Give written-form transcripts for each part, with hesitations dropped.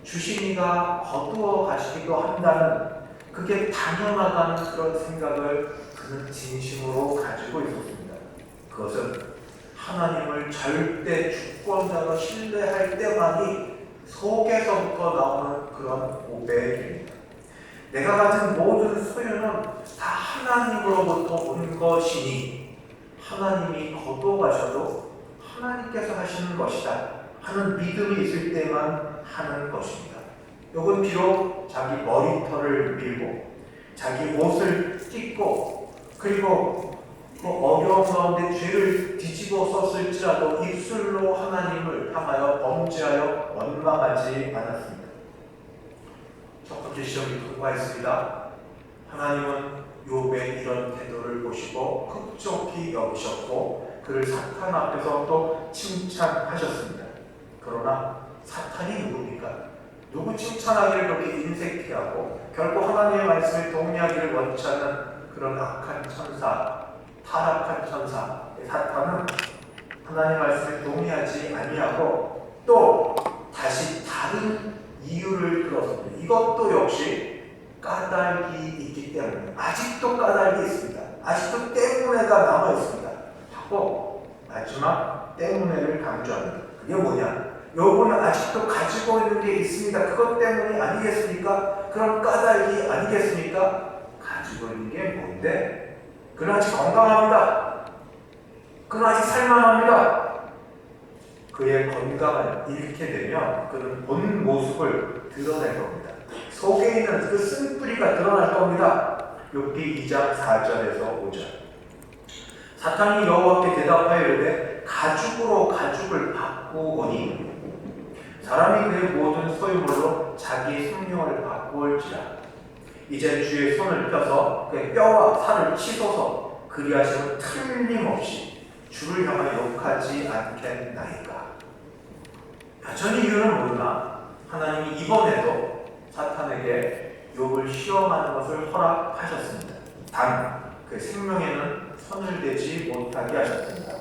주신 이가 거두어 가시기도 한다는, 그게 당연하다는 그런 생각을 그는 진심으로 가지고 있었습니다. 그것은 하나님을 절대 주권자로 신뢰할 때만이 속에서부터 나오는 그런 고백입니다. 내가 가진 모든 소유는 다 하나님으로부터 온 것이니 하나님이 거두어 가셔도 하나님께서 하시는 것이다 하는 믿음이 있을 때만 하는 것입니다. 요건 비록 자기 머리털을 밀고 자기 옷을 찢고 그리고 그 어려운 가운데 죄를 뒤집어 썼을지라도 입술로 하나님을 향하여 범죄하여 원망하지 않았습니다. 첫 번째 시험이 통과했습니다. 하나님은 욥의 이런 태도를 보시고 흡족히 여기셨고 그를 사탄 앞에서 또 칭찬하셨습니다. 그러나 사탄이 누굽니까? 누구 칭찬하기를 그렇게 인색해하고 결코 하나님의 말씀에 동의하기를 원치 않는 그런 악한 천사, 타락한 천사 사탄은 하나님의 말씀에 동의하지 아니하고 또 다시 다른 이유를 들었습니다. 이것도 역시 까닭이 있기 때문에, 아직도 까닭이 있습니다. 아직도 때문에가 남아 있습니다. 하고 마지막 때문에를 강조합니다. 그게 뭐냐? 욥은 아직도 가지고 있는 게 있습니다. 그것 때문이 아니겠습니까? 그런 까닭이 아니겠습니까? 가지고 있는 게 뭔데? 그는 아직 건강합니다. 그는 아직 살만합니다. 그의 건강을 잃게 되면 그는 본 모습을 드러낼 겁니다. 속에 있는 그 쓴뿌리가 드러날 겁니다. 욥기 2장 4절에서 5절. 사탄이 여호와께 대답하여 이르되 가죽으로 가죽을 바꾸오니 사람이 그의 모든 소유물로 자기 생명을 바꾸올지라. 이제 주의 손을 펴서 그의 뼈와 살을 치소서. 그리하시면 틀림없이 주를 향하여 욕하지 않겠나이까. 여전히 이유는 모르나 하나님이 이번에도 사탄에게 욥을 시험하는 것을 허락하셨습니다. 단 그 생명에는 손을 대지 못하게 하셨습니다.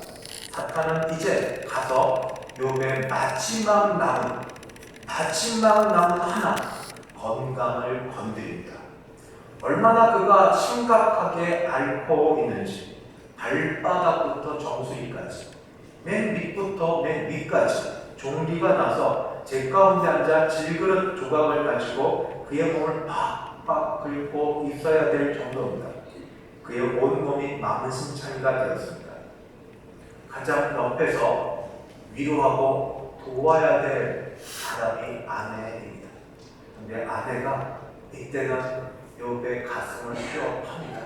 사탄은 이제 가서 욥의 마지막 남은 하나, 건강을 건드립니다. 얼마나 그가 심각하게 앓고 있는지 발바닥부터 정수리까지, 맨 밑부터 맨 위까지 종기가 나서 제 가운데 앉아 질그릇 조각을 가지고 그의 몸을 팍팍 긁고 있어야 될 정도입니다. 그의 온몸이 만신창이가 되었습니다. 가장 옆에서 위로하고 도와야 될 사람이 아내입니다. 그런데 아내가 이때는 욥의 가슴을 휘어팝니다.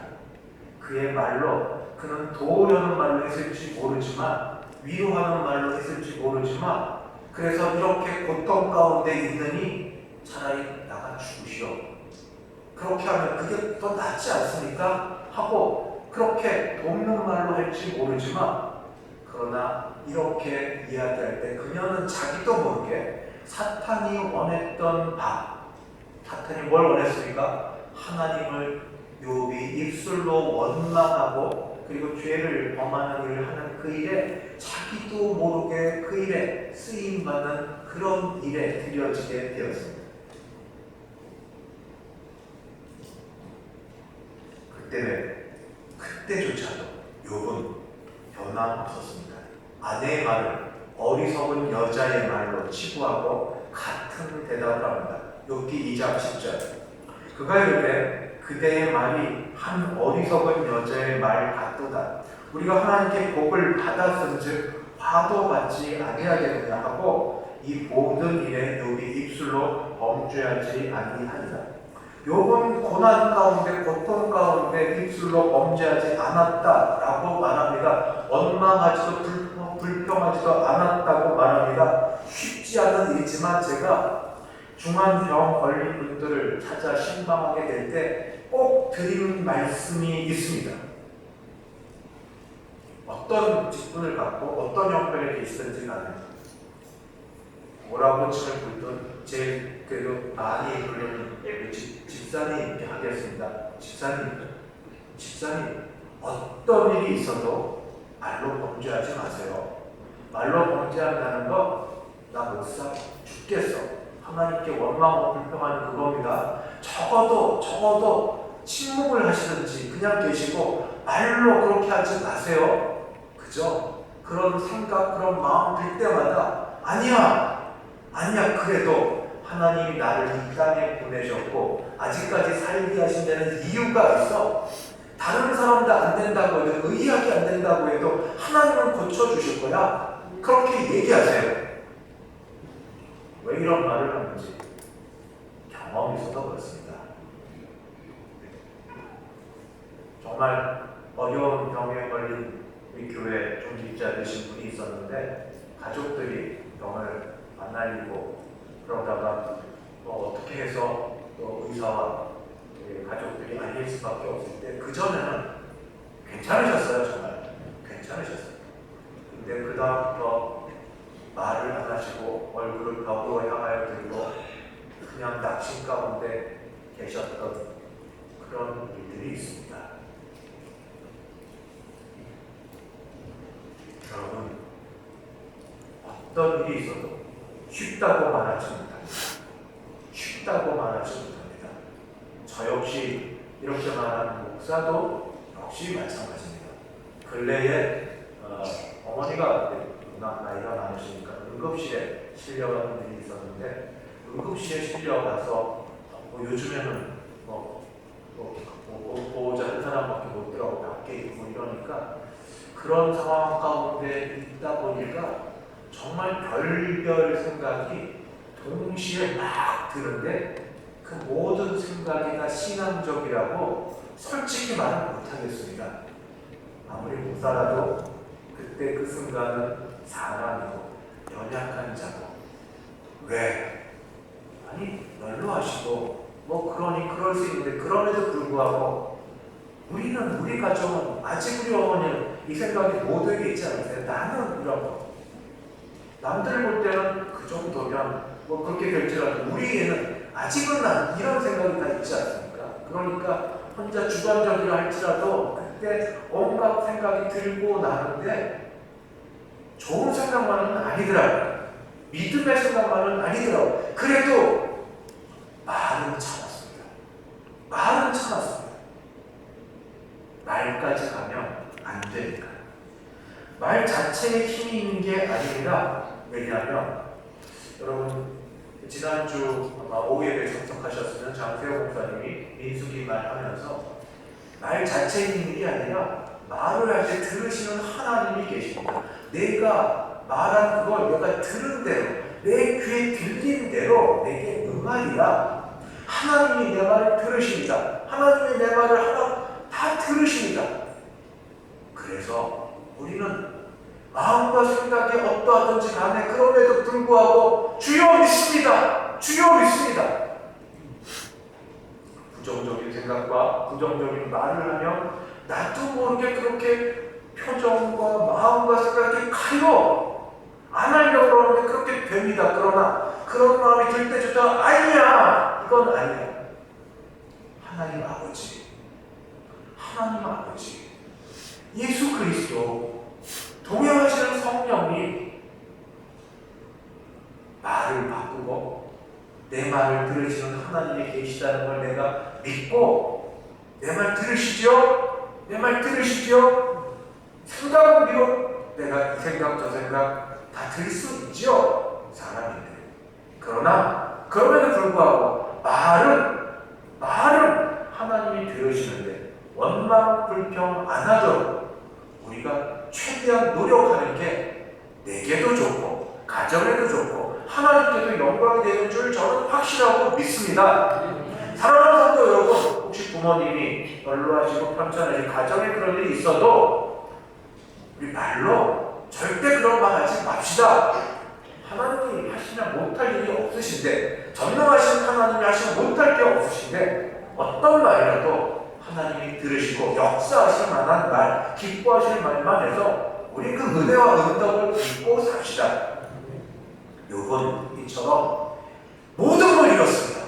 그의 말로, 그는 도우려는 말로 했을지 모르지만, 위로하는 말로 했을지 모르지만, 그래서 이렇게 고통 가운데 있느니 차라리 나가 죽으시오. 그렇게 하면 그게 더 낫지 않습니까? 하고 그렇게 돕는 말로 할지 모르지만, 그러나 이렇게 이야기할 때 그녀는 자기도 모르게 사탄이 원했던 사탄이 뭘 원했습니까? 하나님을 욥이 입술로 원망하고 그리고 죄를 범하는 일을 하는 그 일에 자기도 모르게 그 일에 쓰임받는 그런 일에 들여지게 되었습니다. 그때조차도 욥은 변함없었습니다. 아내의 말을 어리석은 여자의 말로 치부하고 같은 대답을 합니다. 욥기 2장 10절. 그가 이르되 그대의 말이 한 어리석은 여자의 말 같도다. 우리가 하나님께 복을 받았은즉 화도 받지 아니하겠느냐 하고 이 모든 일에 욥이 입술로 범죄하지 아니하니라. 욥은 고난 가운데 고통 가운데 입술로 범죄하지 않았다라고 말합니다. 원망하지도 불평하지도 않았다고 말합니다. 쉽지 않은 일이지만 제가 중한 병 걸린 분들을 찾아 신방하게 될 때 꼭 드리는 말씀이 있습니다. 어떤 직분을 갖고 어떤 형편에 계시든지 간에 오라고침을 불던 제일 그래도 많이 부르는 집사님께 하겠습니다. 집사님 어떤 일이 있어도 말로 범죄하지 마세요. 말로 범죄한다는 거 나 못 사 죽겠어 하나님께 원망하고 불평하는 그겁니다. 적어도 침묵을 하시든지 그냥 계시고 말로 그렇게 하지 마세요. 그죠? 그런 생각, 그런 마음 들 때마다 아니야 그래도 하나님이 나를 이 땅에 보내셨고 아직까지 살게 하신 데는 이유가 있어. 다른 사람도 안 된다고 해도, 의학이 안 된다고 해도 하나님은 고쳐주실 거야. 그렇게 얘기하세요. 왜 이런 말을 하는지 경험이 있어서 그렇습니다. 정말 어려운 병에 걸린 우리 교회 중직자 되신 분이 있었는데 가족들이 병을 안 알리고 그러다가 어떻게 해서 또 의사와 가족들이 알릴 수밖에 없을 때 그전에는 괜찮으셨어요. 정말 괜찮으셨어요. 근데 그 다음부터 말을 안 하시고 얼굴을 벽으로 향하여 들고 그냥 낙심 가운데 계셨던 그런 일들이 있습니다. 여러분, 어떤 일이 있어도 쉽다고 말하지 못합니다. 쉽다고 말하지 못합니다. 저 역시 이렇게 말하는 목사도 역시 마찬가지입니다. 근래에 어머니가 나이가 많으시니까 응급실에 실려가는 일이 있었는데 응급실에 실려가서 요즘에는 보호자 한 사람밖에 못 들어가고 밖에 있고 이러니까 그런 상황 가운데 있다 보니까 정말 별별 생각이 동시에 막 드는데 그 모든 생각이 다 신앙적이라고 솔직히 말은 못하겠습니다. 아무리 목사라도 그때 그 순간은 사람이고 연약한 자고 왜? 아니 연로하시고 그러니 그럴 수 있는데 그럼에도 불구하고 우리 가정은 아직 우리 어머니는 이 생각이 모두에게 있지 않으세요? 나는 이런 거 남들 볼 때는 그 정도면 그렇게 될지라도 우리에는 아직은 난 이런 생각이 다 있지 않습니까? 그러니까 혼자 주관적이라 할지라도 그때 온갖 생각이 들고 나는데 좋은 생각만은 아니더라고요. 믿음의 생각만은 아니더라고요. 그래도 말은 참았습니다. 말까지 가면 안 되니까. 말 자체에 힘이 있는 게 아닙니다. 왜냐하면 여러분 지난주 아마 오후에 접속하셨으면 장세호 목사님이 민수기 말하면서 말 자체에 있는 게 아니라 말을 할 때 들으시는 하나님이 계십니다. 내가 말한 그걸 내가 들은 대로 내 귀에 들린 대로 내게 응하리라. 하나님이 내 말을 들으십니다. 하나님이 내 말을 하나 다 들으십니다. 그래서 우리는 마음과 생각이 어떠하든지 간에 그럼에도 불구하고 주여 믿습니다. 부정적인 생각과 부정적인 말을 하면 나도 모르게 그렇게 표정과 마음과 생각이 가요. 안 하려고 그러는데 그렇게 됩니다. 그러나 그런 마음이 들 때조차 아니야. 이건 아니야. 하나님 아버지 예수 그리스도 동행하시는 성령이 말을 바꾸고 내 말을 들으시는 하나님이 계시다는 걸 내가 믿고 내 말 들으시죠? 생각은 비록 내가 이 생각 저 생각 다 들을 수 있죠? 사람인데. 그러나 그럼에도 불구하고 말은 하나님이 들으시는데 원망 불평 안 하도록 우리가 최대한 노력하는 게 내게도 좋고 가정에도 좋고 하나님께도 영광이 되는 줄 저는 확실하고 믿습니다. 사랑하는 성도 여러분, 혹시 부모님이 연로하시고 편찮으시고 가정에 그런 일이 있어도 우리 말로 절대 그런 말 하지 맙시다. 하나님이 하시면 못할 일이 없으신데, 전능하신 하나님이 하시면 못할 게 없으신데 어떤 말이라도 하나님이 들으시고 역사하실 만한 말, 기뻐하실 말만 해서 우리 그 은혜와 은덕을 입고 삽시다. 요번 이처럼 모든 걸 잃었습니다.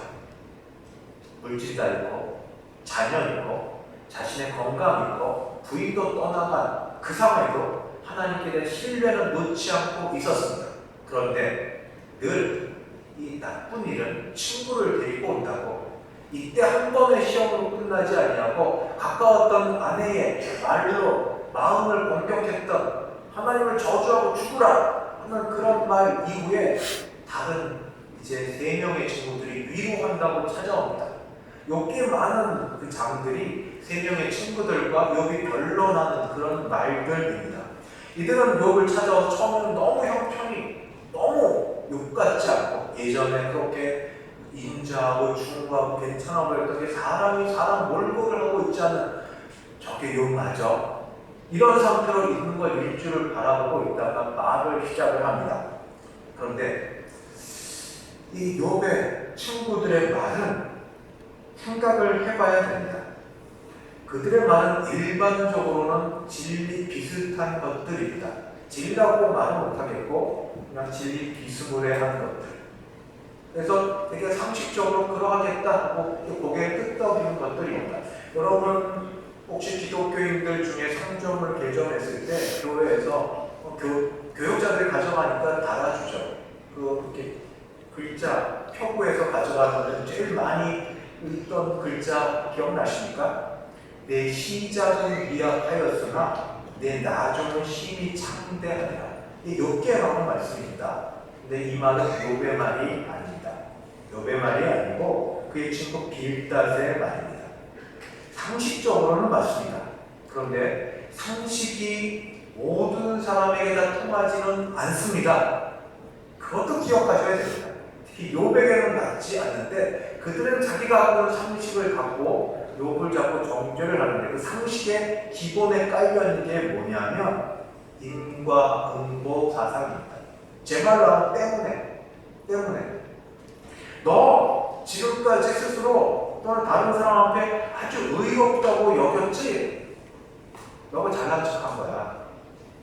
물질도 잃고 자녀 잃고 자신의 건강 잃고 부인도 떠나간 그 상황에도 하나님께 대한 신뢰는 놓지 않고 있었습니다. 그런데 늘 이 나쁜 일은 친구를 데리고 온다고 이때 한 번의 시험으로 끝나지 아니하고 가까웠던 아내의 말로 마음을 공격했던 하나님을 저주하고 죽으라 하는 그런 말 이후에 다른 이제 3명의 친구들이 위로한다고 찾아옵니다. 욥기 많은 그 장들이 3명의 친구들과 욥이 변론하는 그런 말들입니다. 이들은 욥을 찾아와서 처음에는 너무 형편이 너무 욥 같지 않고 예전에 그렇게 인자하고 충고하고 괜찮아 보였던 게 사람이 사람 몰골을 하고 있지 않은 저게 욥마저 이런 상태로 있는 걸 일주를 바라보고 있다가 말을 시작을 합니다. 그런데 이 욥의 친구들의 말은 생각을 해봐야 됩니다. 그들의 말은 일반적으로는 진리 비슷한 것들입니다. 진리라고 말은 못하겠고 그냥 진리 비스무리한 것들. 그래서 되게 상식적으로 그러하겠다 하고 고개를 끄덕이는 것들입니다. 여러분 혹시 기독교인들 중에 상점을 개점했을 때 교회에서 교육자들이 가져가니까 달아주죠. 그렇게 글자 표구에서 가져가는 제일 많이 읽던 글자 기억나십니까? 내 시작은 미약하였으나 내 나중은 심히 창대하리라. 이 욥기에 나오는 말씀입니다. 근데 이 말은 욥의 말이 아닙니다. 욥의 말이 아니고 그의 친구 빌닷의 말입니다. 상식적으로는 맞습니다. 그런데 상식이 모든 사람에게 다 통하지는 않습니다. 그것도 기억하셔야 됩니다. 특히 욥에게는 맞지 않는데 그들은 자기가 하고 있는 상식을 갖고 욥을 잡고 정죄를 하는데 그 상식의 기본에 깔려있는 게 뭐냐면 인과응보 사상입니다. 제 말로 하면 때문에 너 지금까지 스스로 또는 다른 사람 앞에 아주 의롭다고 여겼지? 너가 잘난 척한 거야.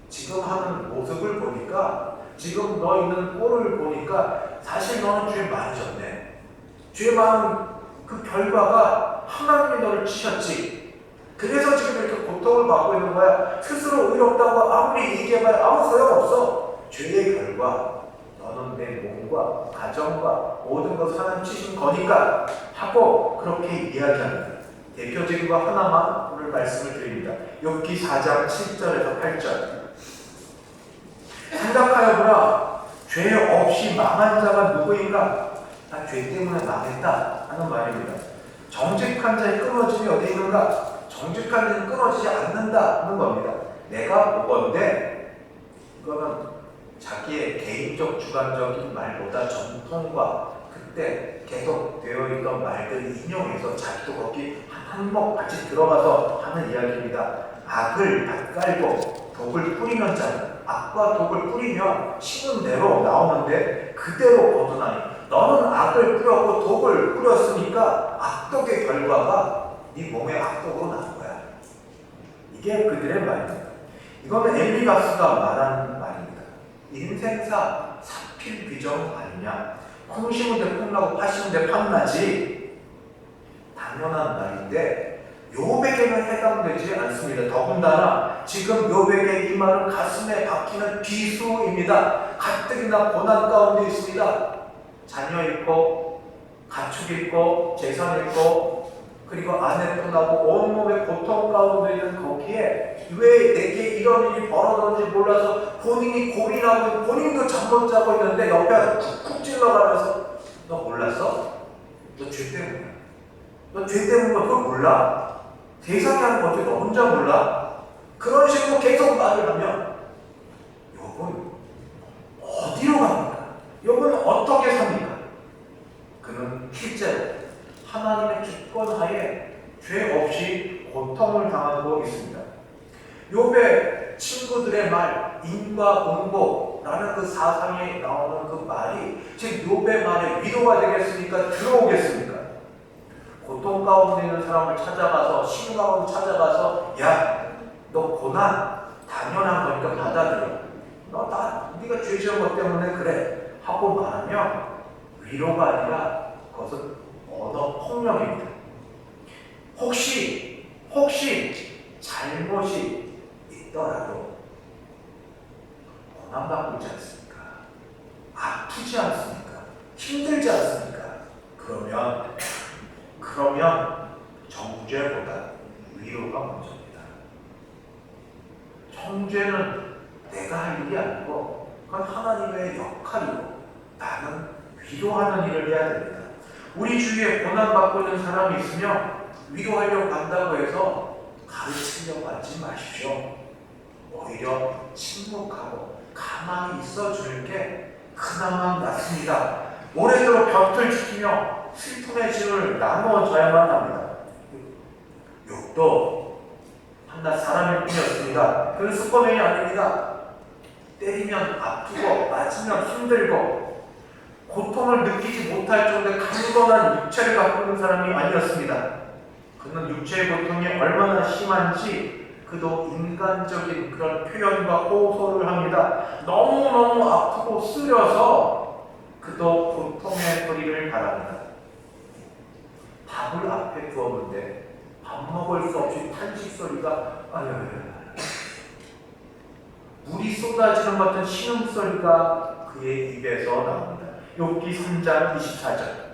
지금 하는 모습을 보니까 지금 너 있는 꼴을 보니까 사실 너는 죄 많이 졌네. 죄 많은 그 결과가 하나님이 너를 치셨지. 그래서 지금 이렇게 고통을 받고 있는 거야. 스스로 의롭다고 아무리 얘기해봐야 아무 소용없어. 죄의 결과 너는 내 몸과 가정과 모든 것을 하나님 치신 거니까 하고 그렇게 이야기합니다. 대표적인 거 하나만 오늘 말씀을 드립니다. 욥기 4장 7절에서 8절. 생각하여보라 죄 없이 망한 자가 누구인가? 나 죄 때문에 망했다 하는 말입니다. 정직한 자의 끊어짐이 어디 있는가? 정직한 자는 끊어지지 않는다 하는 겁니다. 내가 보건대 이거는 자기의 개인적 주관적인 말보다 전통과 그때 계속 되어 있던 말들을 인용해서 자기도 거기 한몫 같이 들어가서 하는 이야기입니다. 악을 밭갈고 독을 뿌리는 자는 악과 독을 뿌리면 심은 대로 나오는데 그대로 거두나니 너는 악을 뿌렸고 독을 뿌렸으니까 악독의 결과가 네 몸에 악독으로 나온 거야. 이게 그들의 말입니다. 이거는 엘리가스가 말하는 말입니다. 인생사 사필귀정 아니냐. 콩 심은데 콩나고 팥 심은데 팥나지. 당연한 말인데 욥에게는 해당되지 않습니다. 더군다나 지금 욥에게 이 말은 가슴에 박히는 비수입니다. 가뜩이나 고난 가운데 있습니다. 자녀 있고 가축 있고 재산 있고 그리고 아내 떠나고 온몸의 고통 가운데 있는 거기에 왜 내게 이런 일이 벌어졌는지 몰라서 본인이 고민하고 본인도 잠 못 자고 있는데 옆에 쿡쿡 찔러가면서 너 몰랐어? 너 죄 때문이야. 너 죄 때문에 그걸 몰라? 세상이 하는 거지 너 혼자 몰라? 그런 식으로 계속 말을 하면 욥은 어디로 갑니까? 욥은 어떻게 삽니까? 그는 실제로 하나님의 주권하에 죄 없이 고통을 당하고 있습니다. 욥의 친구들의 말, 인과응보라는 그 사상에 나오는 그 말이 즉 욥의 말에 위로가 되겠습니까? 들어오겠습니까? 고통 가운데 있는 사람을 찾아가서 신 가운데 찾아가서 야, 너 고난 당연한 거니까 받아들여. 네가 죄 지은 것 때문에 그래 하고 말하면 위로가 아니라 그것은 언어 폭력입니다. 혹시 잘못이 있더라도 고난받고 있지 않습니까? 아프지 않습니까? 힘들지 않습니까? 그러면 정죄보다 위로가 먼저입니다. 정죄는 내가 할 일이 아니고 그건 하나님의 역할이고 나는 위로하는 일을 해야 됩니다. 우리 주위에 고난받고 있는 사람이 있으면 위로하려고 한다고 해서 가르치려고 하지 마십시오. 오히려 침묵하고 가만히 있어주는 게 그나마 낫습니다. 오래도록 벽을 지키며 슬픔의 짐을 나누어줘야만 합니다. 욕도 한낱 사람일 뿐이었습니다. 그건 슈퍼맨이 아닙니다. 때리면 아프고 맞으면 힘들고 고통을 느끼지 못할 정도의 강건한 육체를 갖고 있는 사람이 아니었습니다. 그는 육체의 고통이 얼마나 심한지 그도 인간적인 그런 표현과 호소를 합니다. 너무너무 아프고 쓰려서 그도 고통의 소리를 바랍니다. 밥을 앞에 두었는데 밥 먹을 수 없이 탄식 소리가 물이 쏟아지는 것 같은 신음소리가 그의 입에서 나옵니다. 욥기 3장 24절.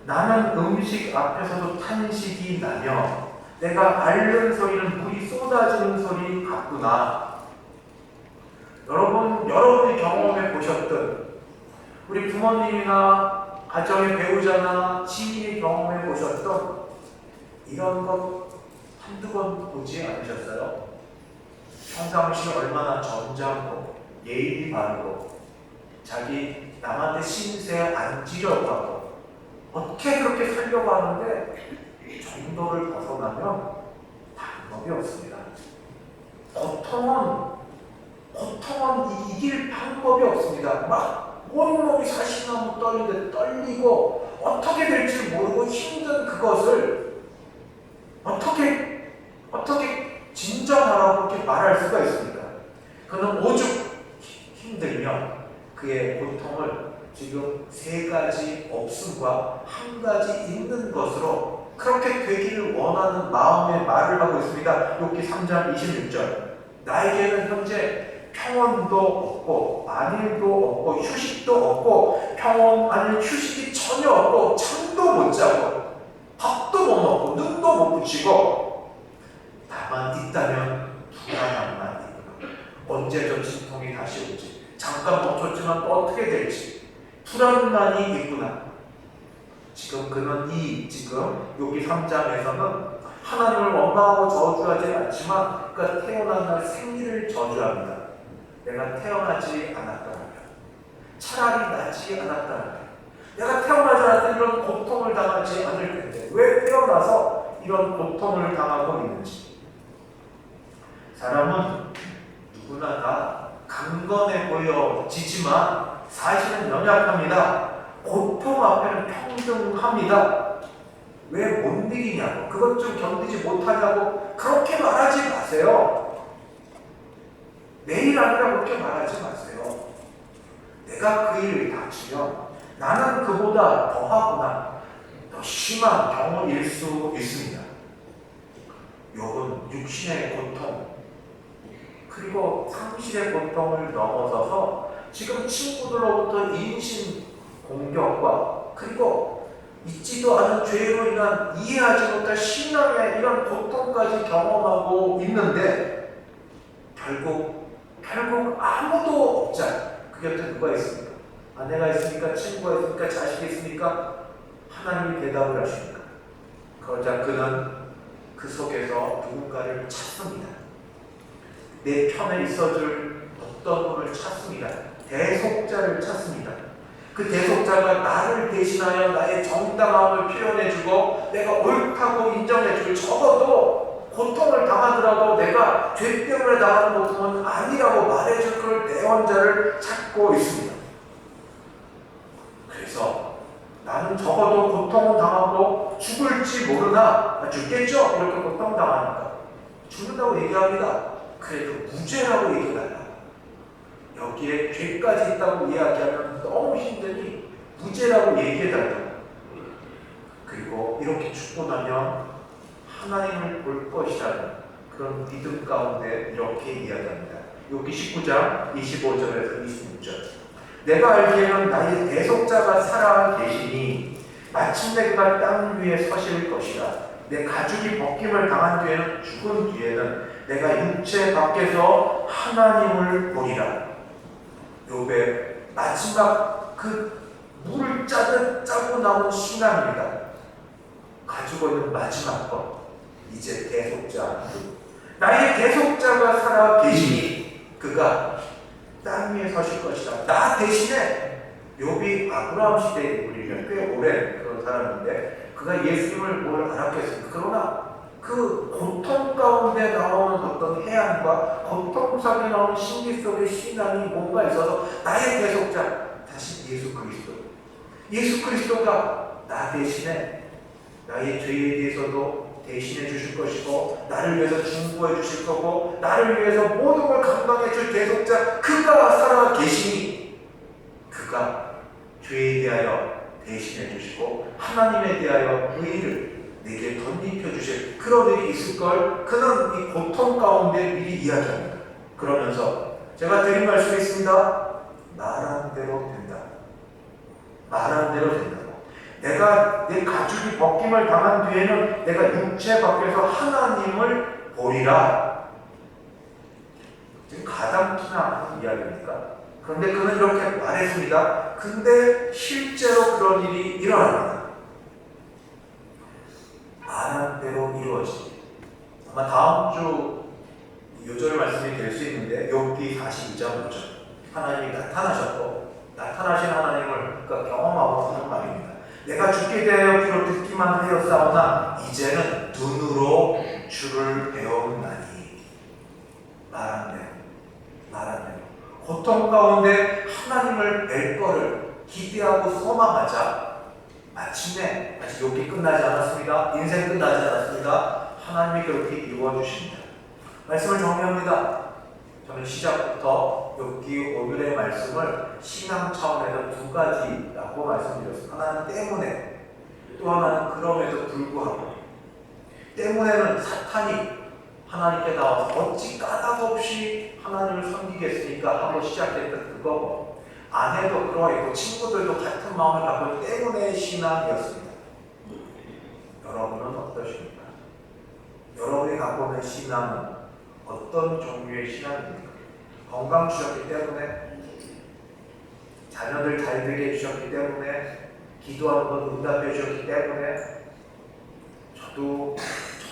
나는 음식 앞에서도 탄식이 나며 내가 앓는 소리는 물이 쏟아지는 소리 같구나. 여러분이 경험해 보셨던 우리 부모님이나 가정의 배우자나 지인이 경험해 보셨던 이런 것 한두 번 보지 않으셨어요? 평상시 얼마나 점잖고 예의 바르고 자기 남한테 신세 안 지려고 하고 어떻게 그렇게 살려고 하는데 정도를 벗어나면 방법이 없습니다. 고통은 이길 방법이 없습니다. 막 온몸이 사시나무 떨리듯 떨리고 어떻게 될지 모르고 힘든 그것을 어떻게 진정하라고 그렇게 말할 수가 있습니까? 그는 오죽 힘들면 그의 고통을 지금 세 가지 없음과 한 가지 있는 것으로 그렇게 되기를 원하는 마음의 말을 하고 있습니다. 욥기 3장 26절. 나에게는 현재 평온도 없고 안일도 없고 휴식도 없고 평온 안일 휴식이 전혀 없고 잠도 못 자고 밥도 못 먹고 눈도 못 붙이고 다만 있다면 불안함만 있구나. 언제 저 진통이 다시 올지 잠깐 멈췄지만 또 어떻게 될지 불안만이 있구나. 지금 그는 지금 욥기 3장에서는 하나님을 원망하고 저주하지 않지만 그가 태어난 날 생리를 저주합니다. 내가 태어나지 않았더라면, 차라리 나지 않았더라면, 내가 태어나지 않았더라면 이런 고통을 당하지 않을 텐데 왜 태어나서 이런 고통을 당하고 있는지. 사람은 누구나 다 강건해 보여지지만 사실은 연약합니다. 고통 앞에는 평등합니다. 왜 못 이기냐고, 그것 좀 견디지 못하냐고 그렇게 말하지 마세요. 내일 아니라 그렇게 말하지 마세요. 내가 그 일을 닥치면 나는 그보다 더하거나 더 심한 경험일 수 있습니다. 욥은 육신의 고통 그리고 상실의 고통을 넘어서서 지금 친구들로부터 인신 공격과 그리고 잊지도 않은 죄로 인한 이해하지 못할 신앙의 이런 고통까지 경험하고 있는데 결국 아무도 없잖아요. 그 곁에 누가 있습니까? 아내가 있습니까? 친구가 있습니까? 자식이 있습니까? 하나님이 대답을 하십니까? 그러자 그는 그 속에서 누군가를 찾습니다. 내 편에 있어줄 어떤 분을 찾습니다. 대속자를 찾습니다. 그 대속자가 나를 대신하여 나의 정당함을 표현해주고 내가 옳다고 인정해주고 적어도 고통을 당하더라도 내가 죄 때문에 당하는 고통은 아니라고 말해줄 그런 대원자를 찾고 있습니다. 그래서 나는 적어도 고통은 당하고 죽을지 모르나 죽겠죠? 이렇게 고통당하니까 죽는다고 얘기합니다. 그래도 무죄라고 얘기해달라. 여기에 죄까지 있다고 이야기하면 너무 힘드니 무죄라고 얘기해달라. 그리고 이렇게 죽고 나면 하나님을 볼 것이라는 그런 믿음 가운데 이렇게 이야기합니다. 욥기 19장 25절에서 26절. 내가 알기에는 나의 대속자가 살아 계시니 마침내 그가 땅 위에 서실 것이라. 내 가죽이 벗김을 당한 뒤에는, 죽은 뒤에는 내가 육체 밖에서 하나님을 보리라. 욥의 마지막 그 물을 짜듯 짜고 나온 신앙입니다. 가지고 있는 마지막 것, 이제 대속자, 나의 대속자가 살아 계시니 그가 땅 위에 서실 것이다. 나 대신에, 욥이 아브라함 시대의 인물이면 꽤 오랜 그런 사람인데 그가 예수님을 뭘 알았겠습니까? 그러나 그 고통 가운데 나오는 어떤 해안과 고통 속에 나오는 신비 속의 신앙이 뭔가 있어서 나의 대속자, 다시 예수 그리스도, 예수 그리스도가 나 대신에 나의 죄에 대해서도 대신해 주실 것이고, 나를 위해서 중보해 주실 거고, 나를 위해서 모든 걸 감당해 줄 대속자, 그가 살아 계시니 그가 죄에 대하여 대신해 주시고 하나님에 대하여 의의를 내게 덧입혀 주실 그런 일이 있을 걸 그는 이 고통 가운데 미리 이야기합니다. 그러면서 제가 드린 말씀이 있습니다. 말한 대로 된다. 말한 대로 된다고. 내가 내 가죽이 벗김을 당한 뒤에는 내가 육체 밖에서 하나님을 보리라. 지금 가당키나 하는 이야기입니까? 그런데 그는 이렇게 말했습니다. 근데 실제로 그런 일이 일어납니다. 말한 대로 이루어집니다. 아마 다음 주 요절 말씀이 될 수 있는데 욥기 42장 5절, 하나님이 나타나셨고 나타나신 하나님을 그가 경험하고 하는 말입니다. 내가 죽게 대하여 귀로 듣기만 하였사오나 이제는 눈으로 주를 배웠나니. 말한 대로 고통 가운데 하나님을 뵐 거를 기대하고 소망하자 마침내, 아직 욥기 끝나지 않았습니다. 인생 끝나지 않았습니다. 하나님이 그렇게 이루어주십니다. 말씀을 정리합니다. 저는 시작부터 욥기 오늘의 말씀을 신앙 차원에서 두 가지라고 말씀드렸습니다. 하나는 때문에, 또 하나는 그럼에도 불구하고. 때문에는 사탄이 하나님께 나와서 어찌 까닭없이 하나님을 섬기겠습니까 하고 시작했던 그거고, 아내도 그러했고 친구들도 같은 마음을 갖고 있기 때문에 신앙이었습니다. 여러분은 어떠십니까? 여러분이 갖고 있는 신앙은 어떤 종류의 신앙입니까? 건강 주셨기 때문에, 자녀들 잘 되게 해주셨기 때문에, 기도하는 것 응답해 주셨기 때문에, 저도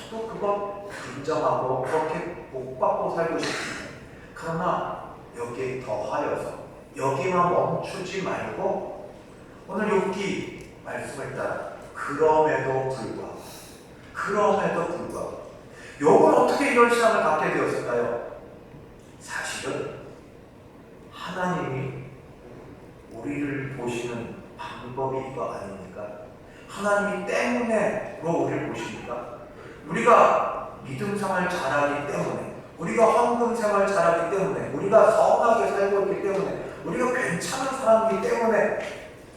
그것 인정하고 그렇게 복받고 살고 싶습니다. 그러나 여기에 더하여서 여기만 멈추지 말고 오늘 욥기 말씀을 따라 그럼에도 불구하고 욥은 어떻게 이런 신앙을 갖게 되었을까요? 사실은 하나님이 우리를 보시는 방법이 이거 아닙니까? 하나님이 때문에로 우리를 보십니까? 우리가 믿음 생활 잘하기 때문에, 우리가 헌금 생활 잘하기 때문에, 우리가 선하게 살고 있기 때문에, 우리가 괜찮은 사람이기 때문에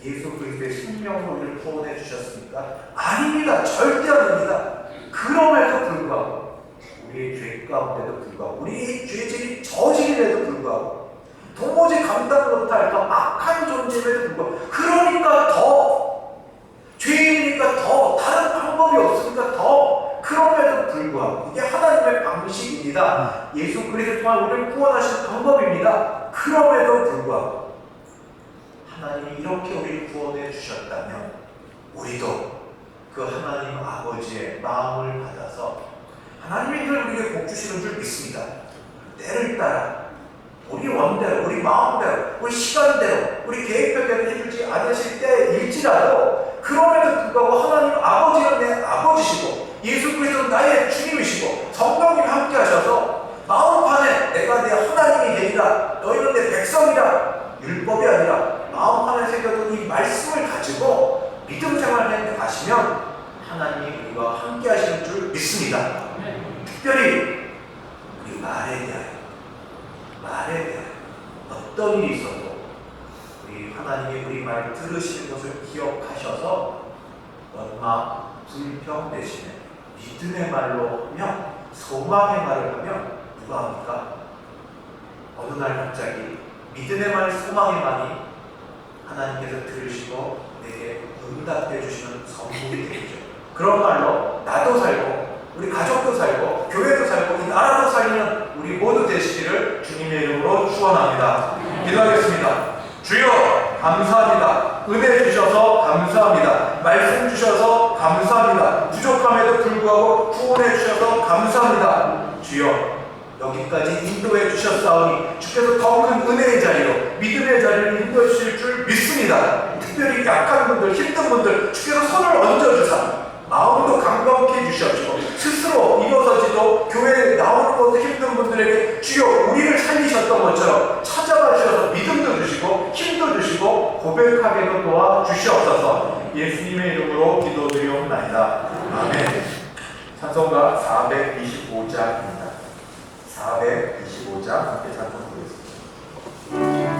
예수 그리스도의 생명으로 우리를 구원해 주셨습니까? 아닙니다. 절대 아닙니다. 그럼에도 불구하고, 우리의 죄 가운데도 불구하고, 우리의 죄질이 저질임에도 불구하고, 도무지 감당 못할 더 악한 존재임에도 불구하고, 그러니까 더 죄인이니까 더 다른 방법이 없으니까 더, 그럼에도 불구하고, 이게 하나님의 방식입니다. 예수 그리스도 통한 우리를 구원하시는 방법입니다. 그럼에도 불구하고 하나님이 이렇게 우리를 구원해 주셨다면 우리도 그 하나님 아버지의 마음을 받아서 하나님이 늘 우리에게 복 주시는 줄 믿습니다. 때를 따라 우리 원대로, 우리 마음대로, 우리 시간대로, 우리 계획대로 해주지 않으실 때일지라도 그럼에도 불구하고 하나님 아버지는 내 아버지시고 예수 그리스도는 나의 주님이시고 성령님이 함께 하셔서 마음판에 내가 내 하나님이 되리라, 너희는 내 백성이라, 율법이 아니라 마음판에 새겨둔 이 말씀을 가지고 믿음 생활에 가시면 하나님이 우리와 함께 하시는 줄 믿습니다. 특별히 우리 말에 대하여 어떤 일이 있어도 우리 하나님이 우리 말 들으시는 것을 기억하셔서 원망, 불평 대신에 믿음의 말로 하며 소망의 말을 하며 누가 합니까? 어느 날 갑자기 믿음의 말, 소망의 말이 하나님께서 들으시고 내게 응답해 주시는 선물이 되겠죠. 그런 말로 나도 살고 우리 가족도 살고 교회도 살고 이 나라도 살리는 우리 모두 되시기를 주님의 이름으로 축원합니다. 기도하겠습니다. 주여 감사합니다. 은혜 주셔서 감사합니다. 말씀 주셔서 감사합니다. 부족함에도 불구하고 구원해 주셔서 감사합니다. 주여 여기까지 인도해 주셨사오니 주께서 더 큰 은혜의 자리로 믿음의 자리를 인도해 주실 줄 믿습니다. 특별히 약한 분들 힘든 분들 주께서 손을 얹어주사 마음도 강건케 해주셨고 스스로 일어서지도 교회에 나오는 것도 힘든 분들에게 주여 우리를 살리셨던 것처럼 찾아가 주셔서 믿음도 주시고 힘도 주시고 고백하게도 도와주시옵소서. 예수님의 이름으로 기도드리옵나이다. 아멘. 찬송가 425장입니다. 425장 함께 찬송 부르겠습니다.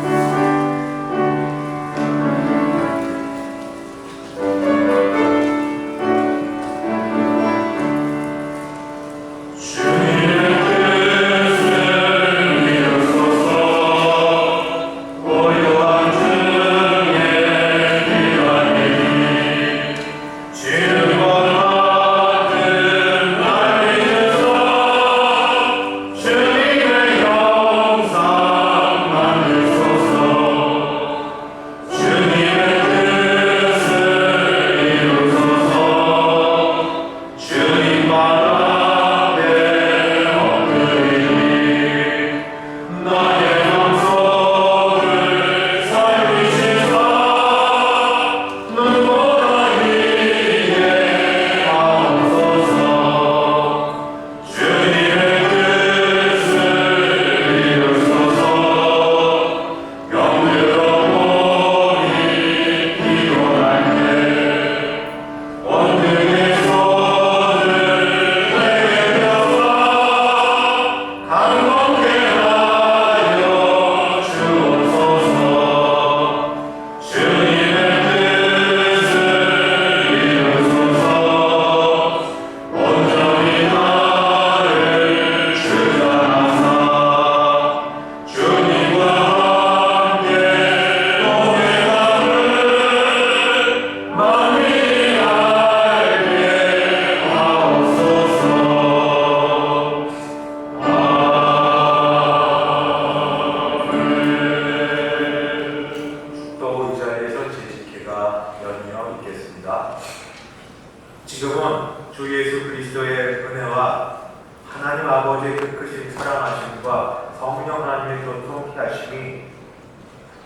지금은 주 예수 그리스도의 은혜와 하나님 아버지의 그 크신 사랑하심과 성령 하나님의 교통케 하심이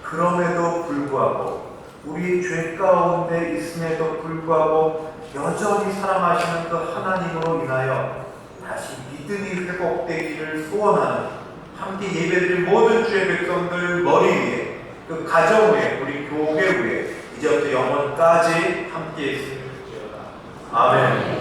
그럼에도 불구하고 우리 죄 가운데 있음에도 불구하고 여전히 사랑하시는 그 하나님으로 인하여 다시 믿음이 회복되기를 소원하는 함께 예배드릴 모든 주의 백성들 머리 위에 그 가정 위에 우리 교회 위에 이제부터 영원까지 함께 있으면 좋겠다. 아멘.